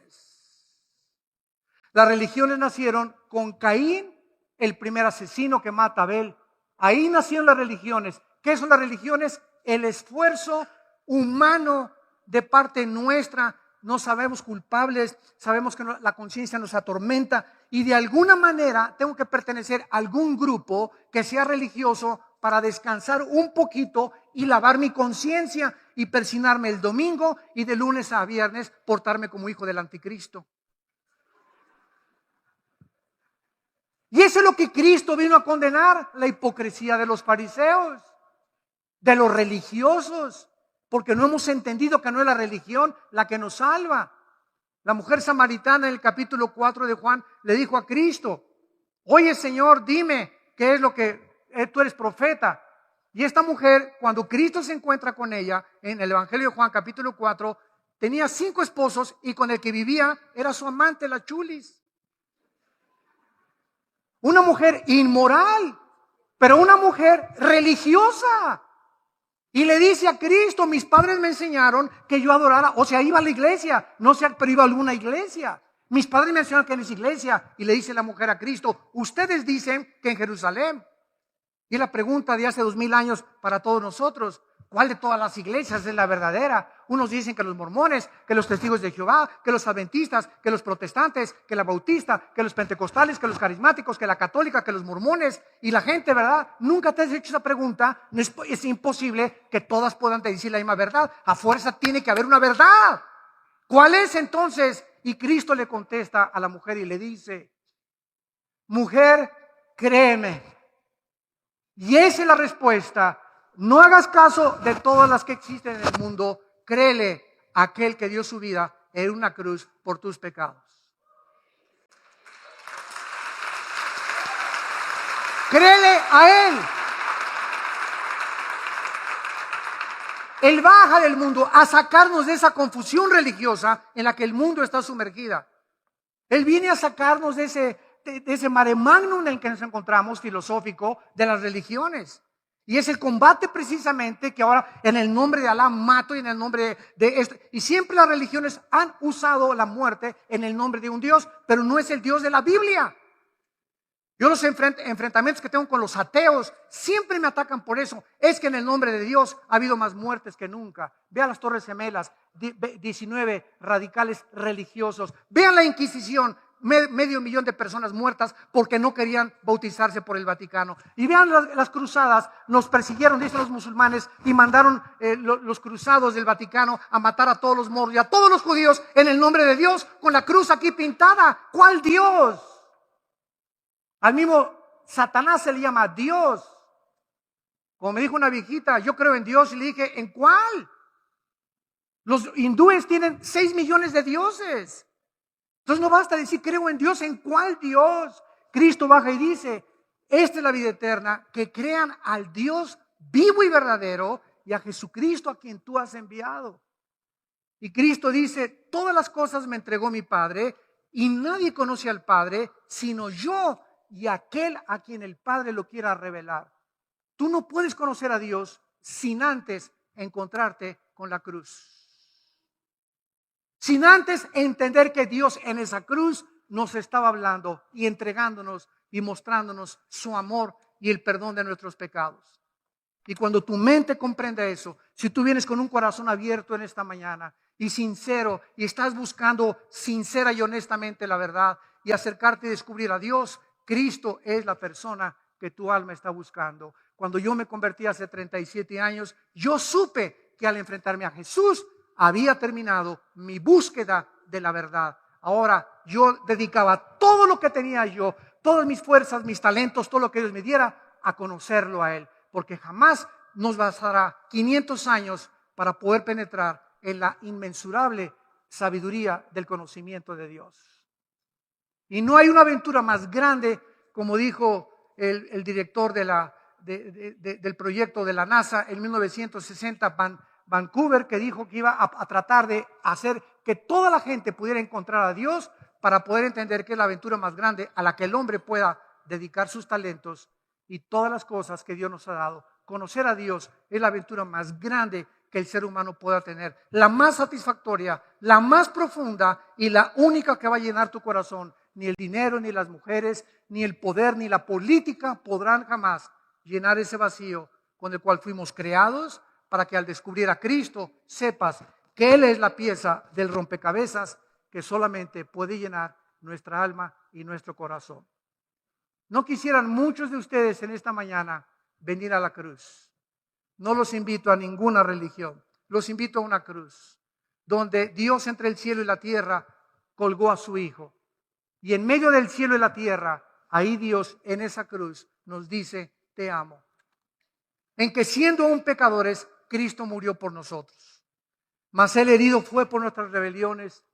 Las religiones nacieron con Caín, el primer asesino que mata a Abel. Ahí nacieron las religiones. ¿Qué son las religiones? El esfuerzo humano de parte nuestra. No sabemos culpables, sabemos que la conciencia nos atormenta y de alguna manera tengo que pertenecer a algún grupo que sea religioso para descansar un poquito y lavar mi conciencia y persinarme el domingo y de lunes a viernes portarme como hijo del anticristo. Y eso es lo que Cristo vino a condenar, la hipocresía de los fariseos, de los religiosos, porque no hemos entendido que no es la religión la que nos salva. La mujer samaritana en el capítulo 4 de Juan le dijo a Cristo: oye Señor, dime qué es lo que tú eres profeta. Y esta mujer, cuando Cristo se encuentra con ella en el Evangelio de Juan capítulo 4, tenía 5 esposos y con el que vivía era su amante, la chulis. Una mujer inmoral, pero una mujer religiosa. Y le dice a Cristo: mis padres me enseñaron que yo adorara, o sea, iba a la iglesia, no sé, pero iba a alguna iglesia. Mis padres me enseñaron que no es iglesia. Y le dice la mujer a Cristo: ustedes dicen que en Jerusalén. Y la pregunta de hace 2000 años para todos nosotros: ¿cuál de todas las iglesias es la verdadera? Unos dicen que los mormones, que los testigos de Jehová, que los adventistas, que los protestantes, que la bautista, que los pentecostales, que los carismáticos, que la católica, que los mormones. Y la gente, ¿verdad? Nunca te has hecho esa pregunta. Es imposible que todas puedan decir la misma verdad. A fuerza tiene que haber una verdad. ¿Cuál es entonces? Y Cristo le contesta a la mujer y le dice: mujer, créeme. Y esa es la respuesta. No hagas caso de todas las que existen en el mundo. Créele a aquel que dio su vida en una cruz por tus pecados. Créele a Él. Él baja del mundo a sacarnos de esa confusión religiosa en la que el mundo está sumergida. Él viene a sacarnos de ese mare magnum en el que nos encontramos, filosófico, de las religiones. Y es el combate precisamente que ahora en el nombre de Alá mato y en el nombre de esto. Y siempre las religiones han usado la muerte en el nombre de un Dios, pero no es el Dios de la Biblia. Yo los enfrentamientos que tengo con los ateos siempre me atacan por eso. Es que en el nombre de Dios ha habido más muertes que nunca. Vean las Torres Gemelas, 19 radicales religiosos. Vean la Inquisición, medio millón de personas muertas porque no querían bautizarse por el Vaticano. Y vean las cruzadas, nos persiguieron, dicen los musulmanes, y mandaron los cruzados del Vaticano a matar a todos los moros y a todos los judíos en el nombre de Dios, con la cruz aquí pintada. ¿Cuál Dios? Al mismo Satanás se le llama Dios. Como me dijo una viejita, yo creo en Dios, y le dije: ¿en cuál? Los hindúes tienen 6 millones de dioses. Entonces no basta decir creo en Dios. ¿En cuál Dios? Cristo baja y dice: esta es la vida eterna, que crean al Dios vivo y verdadero y a Jesucristo a quien tú has enviado. Y Cristo dice: todas las cosas me entregó mi Padre y nadie conoce al Padre sino yo y aquel a quien el Padre lo quiera revelar. Tú no puedes conocer a Dios sin antes encontrarte con la cruz. Sin antes entender que Dios en esa cruz nos estaba hablando y entregándonos y mostrándonos su amor y el perdón de nuestros pecados. Y cuando tu mente comprende eso, si tú vienes con un corazón abierto en esta mañana y sincero, y estás buscando sincera y honestamente la verdad y acercarte y descubrir a Dios, Cristo es la persona que tu alma está buscando. Cuando yo me convertí hace 37 años, yo supe que al enfrentarme a Jesús había terminado mi búsqueda de la verdad. Ahora yo dedicaba todo lo que tenía yo, todas mis fuerzas, mis talentos, todo lo que Dios me diera, a conocerlo a Él. Porque jamás nos bastará 500 años para poder penetrar en la inmensurable sabiduría del conocimiento de Dios. Y no hay una aventura más grande, como dijo el director del proyecto de la NASA en 1960, Vancouver, que dijo que iba a tratar de hacer que toda la gente pudiera encontrar a Dios para poder entender que es la aventura más grande a la que el hombre pueda dedicar sus talentos y todas las cosas que Dios nos ha dado. Conocer a Dios es la aventura más grande que el ser humano pueda tener, la más satisfactoria, la más profunda y la única que va a llenar tu corazón. Ni el dinero, ni las mujeres, ni el poder, ni la política podrán jamás llenar ese vacío con el cual fuimos creados, para que al descubrir a Cristo sepas que Él es la pieza del rompecabezas que solamente puede llenar nuestra alma y nuestro corazón. No quisieran muchos de ustedes en esta mañana venir a la cruz. No los invito a ninguna religión, los invito a una cruz, donde Dios entre el cielo y la tierra colgó a su Hijo. Y en medio del cielo y la tierra, ahí Dios en esa cruz nos dice, te amo. En que siendo aún pecadores, Cristo murió por nosotros. Mas Él herido fue por nuestras rebeliones,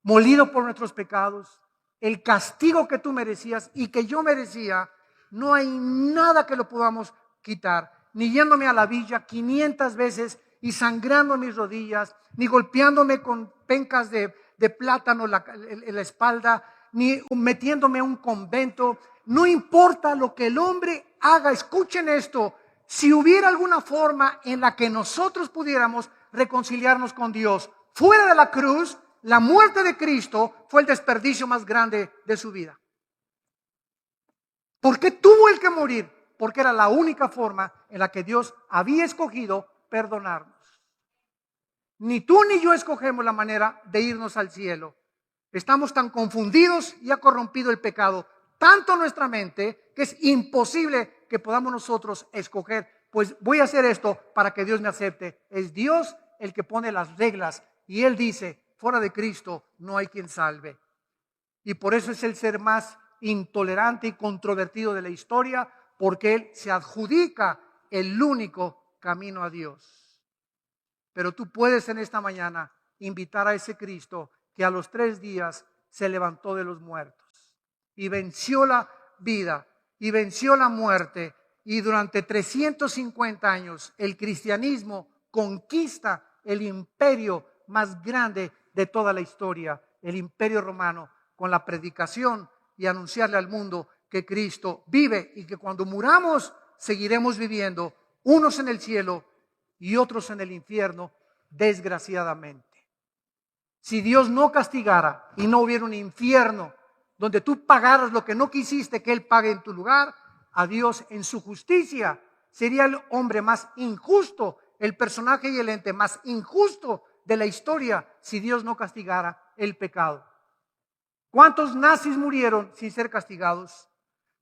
molido por nuestros pecados. El castigo que tú merecías y que yo merecía, no hay nada que lo podamos quitar. Ni yéndome a la villa 500 veces y sangrando mis rodillas, ni golpeándome con pencas de plátano en la espalda, ni metiéndome a un convento. No importa lo que el hombre haga, escuchen esto. Si hubiera alguna forma en la que nosotros pudiéramos reconciliarnos con Dios fuera de la cruz, la muerte de Cristo fue el desperdicio más grande de su vida. ¿Por qué tuvo él que morir? Porque era la única forma en la que Dios había escogido perdonarnos. Ni tú ni yo escogemos la manera de irnos al cielo. Estamos tan confundidos y ha corrompido el pecado tanto nuestra mente que es imposible que podamos nosotros escoger, pues voy a hacer esto para que Dios me acepte. Es Dios el que pone las reglas y Él dice, fuera de Cristo no hay quien salve. Y por eso es el ser más intolerante y controvertido de la historia, porque Él se adjudica el único camino a Dios. Pero tú puedes en esta mañana invitar a ese Cristo que a los 3 días se levantó de los muertos y venció la vida y venció la muerte, y durante 350 años el cristianismo conquista el imperio más grande de toda la historia, el imperio romano, con la predicación y anunciarle al mundo que Cristo vive y que cuando muramos seguiremos viviendo, unos en el cielo y otros en el infierno, desgraciadamente. Si Dios no castigara y no hubiera un infierno donde tú pagaras lo que no quisiste que Él pague en tu lugar, a Dios en su justicia sería el hombre más injusto, el personaje y el ente más injusto de la historia si Dios no castigara el pecado. ¿Cuántos nazis murieron sin ser castigados?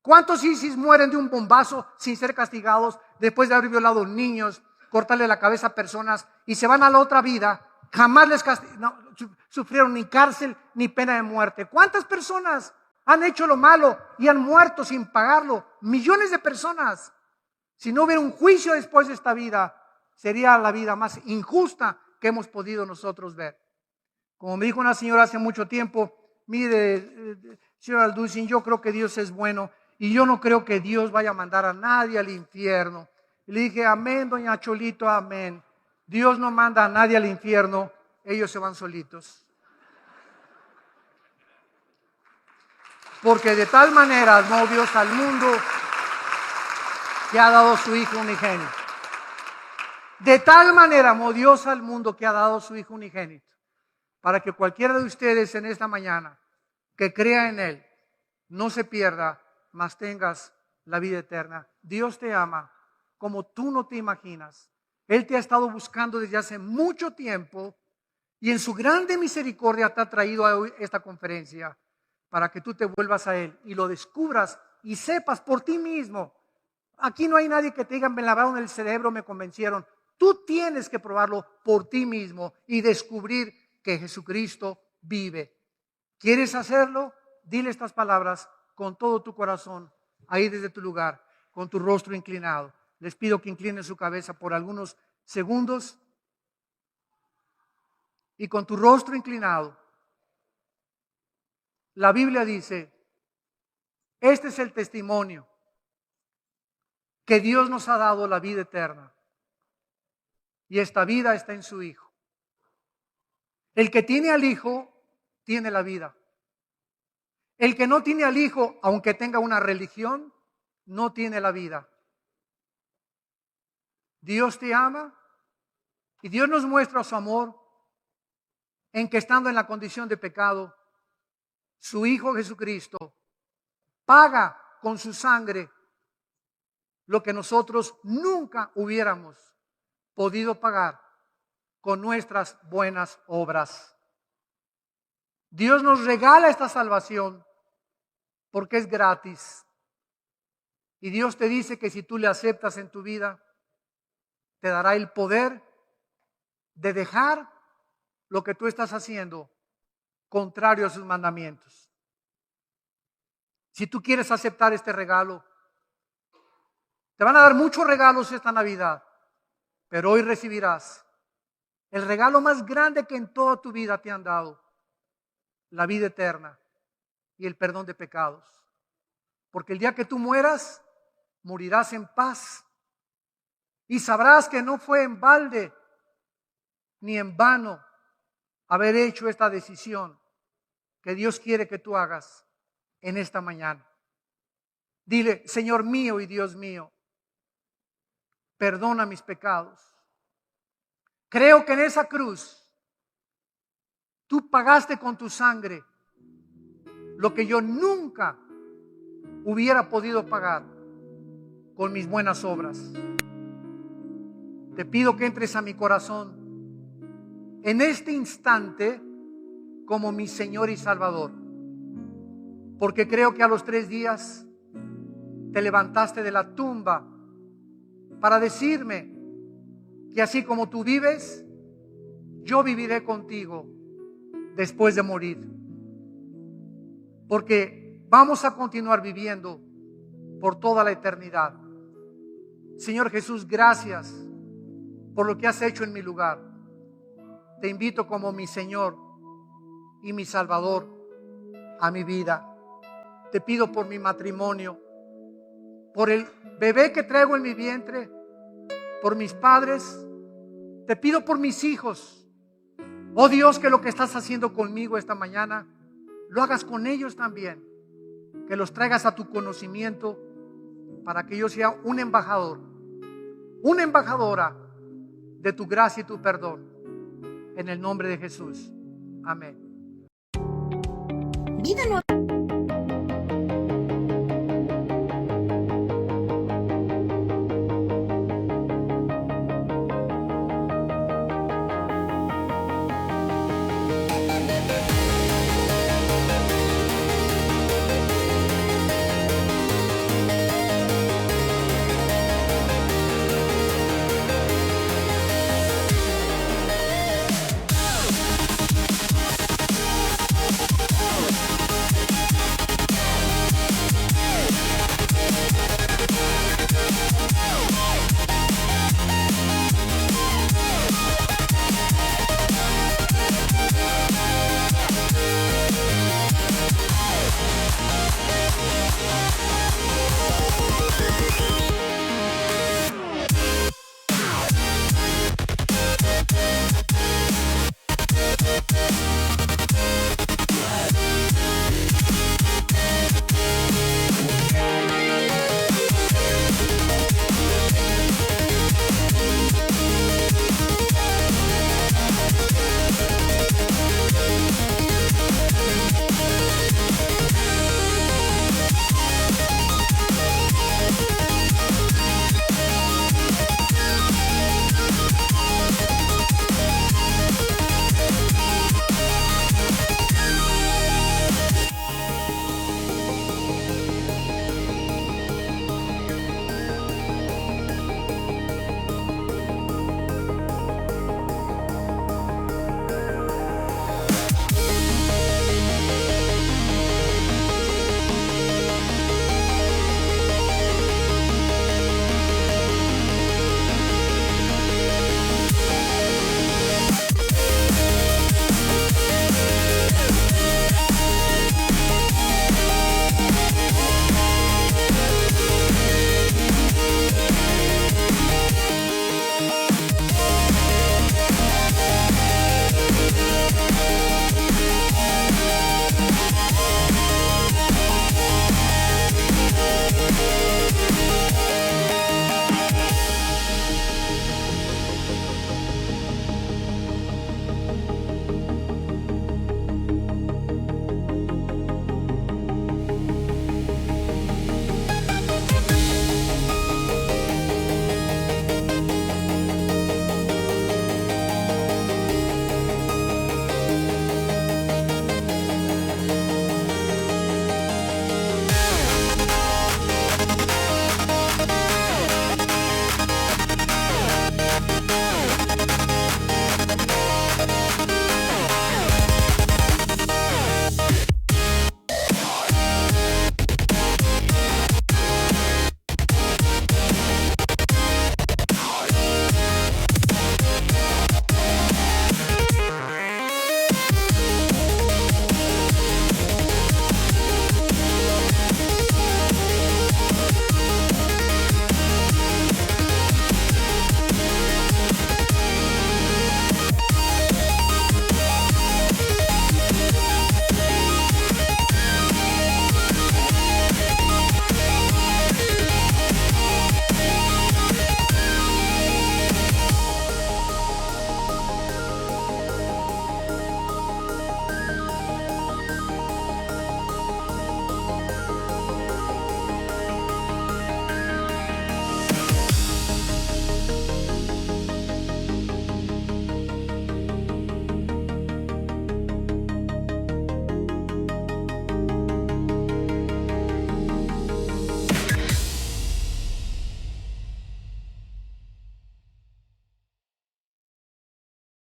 ¿Cuántos ISIS mueren de un bombazo sin ser castigados después de haber violado niños, cortarle la cabeza a personas y se van a la otra vida? Jamás les no, sufrieron ni cárcel ni pena de muerte. ¿Cuántas personas han hecho lo malo y han muerto sin pagarlo? Millones de personas. Si no hubiera un juicio después de esta vida, sería la vida más injusta que hemos podido nosotros ver. Como me dijo una señora hace mucho tiempo, mire, señora Alducin, yo creo que Dios es bueno y yo no creo que Dios vaya a mandar a nadie al infierno. Y le dije, amén, doña Cholito, amén. Dios no manda a nadie al infierno, ellos se van solitos. Porque de tal manera amó Dios al mundo que ha dado su Hijo unigénito. De tal manera amó Dios al mundo que ha dado su Hijo unigénito, para que cualquiera de ustedes en esta mañana que crea en Él no se pierda, mas tengas la vida eterna. Dios te ama como tú no te imaginas. Él te ha estado buscando desde hace mucho tiempo y en su grande misericordia te ha traído a esta conferencia para que tú te vuelvas a Él y lo descubras y sepas por ti mismo. Aquí no hay nadie que te diga, me lavaron el cerebro, me convencieron. Tú tienes que probarlo por ti mismo y descubrir que Jesucristo vive. ¿Quieres hacerlo? Dile estas palabras con todo tu corazón, ahí desde tu lugar, con tu rostro inclinado. Les pido que inclinen su cabeza por algunos segundos y con tu rostro inclinado. La Biblia dice, este es el testimonio, que Dios nos ha dado la vida eterna y esta vida está en su Hijo. El que tiene al Hijo tiene la vida. El que no tiene al Hijo, aunque tenga una religión, no tiene la vida. Dios te ama y Dios nos muestra su amor en que estando en la condición de pecado, su Hijo Jesucristo paga con su sangre lo que nosotros nunca hubiéramos podido pagar con nuestras buenas obras. Dios nos regala esta salvación porque es gratis. Y Dios te dice que si tú le aceptas en tu vida, te dará el poder de dejar lo que tú estás haciendo contrario a sus mandamientos. Si tú quieres aceptar este regalo, te van a dar muchos regalos esta Navidad, pero hoy recibirás el regalo más grande que en toda tu vida te han dado, la vida eterna y el perdón de pecados. Porque el día que tú mueras, morirás en paz y sabrás que no fue en balde ni en vano haber hecho esta decisión que Dios quiere que tú hagas en esta mañana. Dile: Señor mío y Dios mío, perdona mis pecados. Creo que en esa cruz tú pagaste con tu sangre lo que yo nunca hubiera podido pagar con mis buenas obras. Te pido que entres a mi corazón en este instante como mi Señor y Salvador, porque creo que a los 3 días te levantaste de la tumba para decirme que así como tú vives, yo viviré contigo después de morir, porque vamos a continuar viviendo por toda la eternidad. Señor Jesús, gracias por lo que has hecho en mi lugar. Te invito como mi Señor y mi Salvador a mi vida. Te pido por mi matrimonio, por el bebé que traigo en mi vientre, por mis padres. Te pido por mis hijos. Oh Dios, que lo que estás haciendo conmigo esta mañana, lo hagas con ellos también. Que los traigas a tu conocimiento para que yo sea un embajador, una embajadora de tu gracia y tu perdón. En el nombre de Jesús. Amén. Vida Nueva.